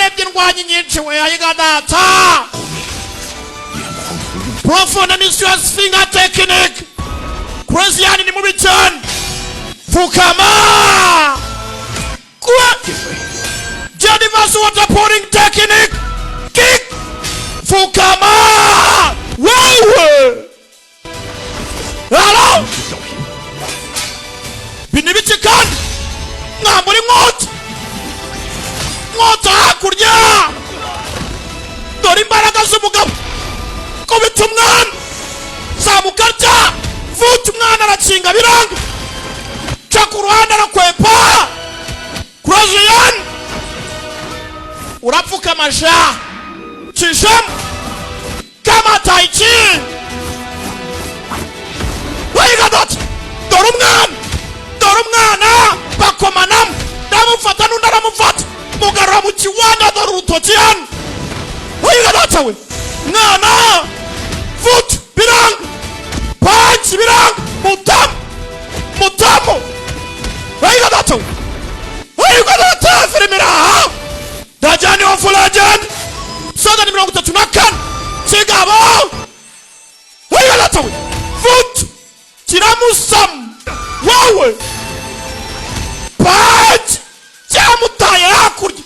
warebye indwanyi nyinshi we ayiga data Profonamisius finger technique Crazy ni mubi cyane Fukama Jennifer's water pouring technique Kick Fukama Wewe Hello Binibiti kan Ngamburi nkota Nkota hakurya Dore imbaraga z'umugabo Kubita umwana Zamukarya Vuta umwana arakinga biranga Ca ku ruhande arakwepa Crazy Urapfukama sha Cisham Kama tai chi Weiga dot Dore umwana Bakomanam Ndamufata n'undi aramufata Mugara mu kiwanda dore urutoki hano Weiga dot we Mwana Foot birang Punch birang Mutamu Weiga dot we Weiga dot Firimira Dajani of Legend Soda ni 34 Chigabo Weiga dot we Foot Tiramusam Wawe Punch Chamutaye hakurya